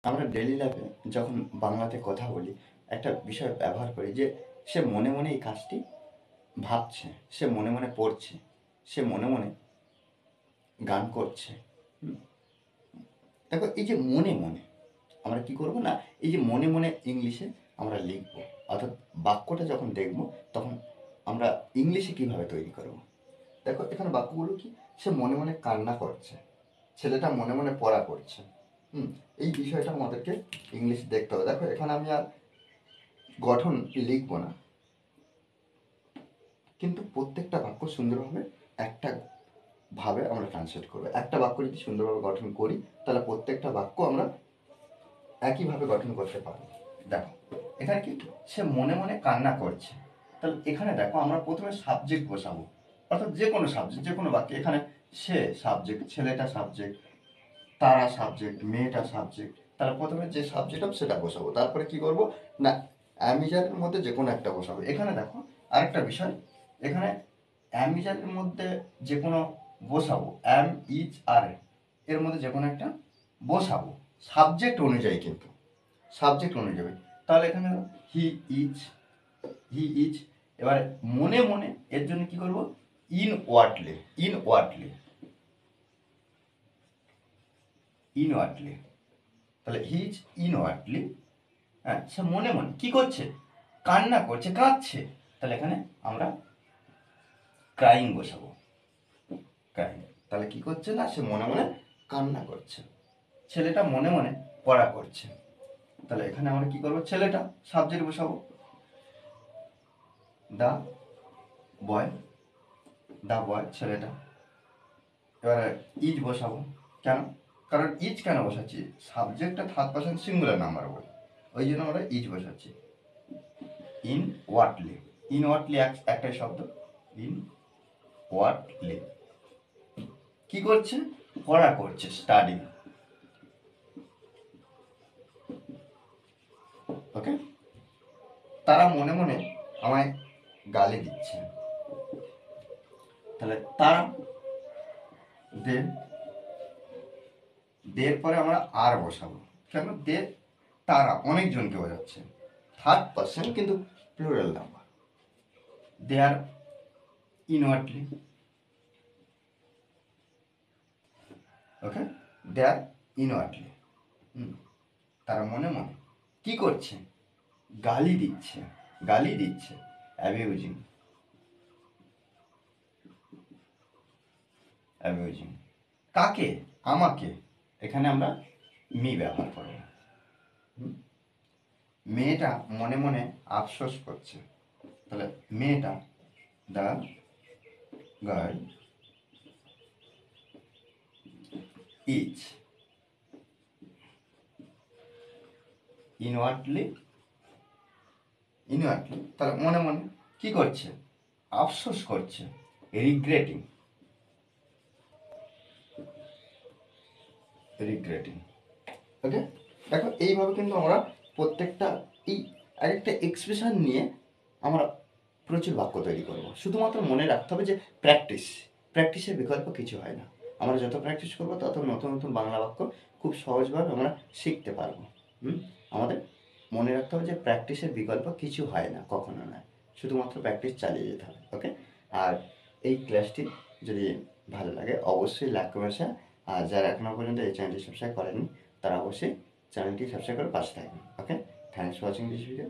আমরা ডেইলি লাইফে যখন বাংলাতে কথা বলি একটা বিষয় ব্যবহার করি যে সে মনে মনে এই কাজটি ভাবছে, সে মনে মনে পড়ছে, সে মনে মনে গান করছে। হুম, দেখো এই যে মনে মনে আমরা কি করব না, এই যে মনে মনে ইংলিশে আমরা লিখব, অর্থাৎ বাক্যটা যখন দেখব তখন আমরা ইংলিশে কিভাবে তৈরি করব। দেখো এখানে বাক্যগুলো কি, সে মনে মনে কান্না করছে, ছেলেটা মনে মনে পড়া করছে। এই বিষয়টা আমাদেরকে ইংলিশ দেখতে হবে। দেখো এখানে আমি আর গঠন লিখবো না, কিন্তু প্রত্যেকটা বাক্য সুন্দরভাবে একটা ভাবে আমরা ট্রান্সলেট করবো। একটা বাক্য যদি সুন্দরভাবে গঠন করি তাহলে প্রত্যেকটা বাক্য আমরা একইভাবে গঠন করতে পারবো। দেখো এখানে কি, সে মনে মনে কান্না করছে, তাহলে এখানে দেখো আমরা প্রথমে সাবজেক্ট বসাবো, অর্থাৎ যে কোনো সাবজেক্ট, যে কোনো বাক্যে এখানে সে সাবজেক্ট, ছেলেটা সাবজেক্ট, তারা সাবজেক্ট, মেয়েটা সাবজেক্ট। তাহলে প্রথমে যে সাবজেক্ট হবে সেটা বসাবো, তারপরে কি করব না অ্যামিজারের মধ্যে যে কোনো একটা বসাবো। এখানে দেখো আরেকটা বিষয়, এখানে অ্যামিজারের মধ্যে যে কোনো বসাবো, অ্যাম ইজ আর এর মধ্যে যে কোনো একটা বসাবো সাবজেক্ট অনুযায়ী, কিন্তু সাবজেক্ট অনুযায়ী। তাহলে এখানে হি ইজ, হি ইজ। এবারে মনে মনে এর জন্য কি করব, ইনওয়ার্ডলি, ইনওয়ার্ডলি, ইনওয়ার্ডলি। তাহলে হি ইজ ইনওয়ার্ডলি, হ্যাঁ সে মনে মনে কি করছে, কান্না করছে, কাঁদছে। তাহলে এখানে আমরা ক্রাইং বসাবো, ক্রাইং। তাহলে কি করছে না, সে মনে মনে কান্না করছে, ছেলেটা মনে মনে পড়া করছে। তাহলে এখানে আমরা কি করবো, ছেলেটা সাবজেক্ট বসাবো, দা বয়, দা বয় ছেলেটা। এবারে ইজ বসাবো, কেন, কারণ ইজ কেন বসাচ্ছি, সাবজেক্টটা থার্ড পারসন সিঙ্গুলার নাম্বার বলে, ওই জন্য আমরা ইজ বসাচ্ছি। ইন ওয়াটলি, ইন ওয়াটলি একটাই শব্দ, ইন ওয়াটলি। কি করছে, পড়া করছে, স্টাডি। ওকে, তারা মনে মনে আমায় গালি দিচ্ছে। তাহলে তারা, দের, দের পরে আমরা আর বসাবো, কেন, দের তারা অনেকজনকে বোঝাচ্ছে, থার্ড পারসন কিন্তু প্লুরাল নাম্বার। দে আর ইনওয়ার্ডলি, ওকে, দে আর ইনওয়ার্ডলি, তারা মনে মনে কি করছে, গালি দিচ্ছে, গালি দিচ্ছে, অ্যাবিউজিং, অ্যাবিউজিং। কাকে, আমাকে, এখানে আমরা মি ব্যবহার করব। মেয়েটা মনে মনে আফসোস করছে, তাহলে মেয়েটা, দ্য গার্ল ইজ ইনওয়ার্ডলি, ইনওয়ার্ডলি তাহলে মনে মনে কি করছে, আফসোস করছে, রিগ্রেটিং, রিগ্রেটিং। ওকে, দেখো এইভাবে কিন্তু আমরা প্রত্যেকটা এই আরেকটা এক্সপ্রেশন নিয়ে আমরা প্রচুর বাক্য তৈরি করব। শুধুমাত্র মনে রাখতে হবে যে প্র্যাকটিস, প্র্যাকটিসের বিকল্প কিছু হয় না। আমরা যত প্র্যাকটিস করবো তত নতুন নতুন বাংলা বাক্য খুব সহজভাবে আমরা শিখতে পারবো। আমাদের মনে রাখতে হবে যে প্র্যাকটিসের বিকল্প কিছু হয় না, কখনো নয়, শুধুমাত্র প্র্যাকটিস চালিয়ে যেতে হবে। ওকে, আর এই ক্লাসটি যদি ভালো লাগে অবশ্যই লাইক কমেন্ট শেয়ার, আর যারা এখনো পর্যন্ত এই চ্যানেলটি সাবস্ক্রাইব করেনি তারা অবশ্যই চ্যানেলটি সাবস্ক্রাইব করে পাশে থাকবেন। Okay, thanks for watching this video.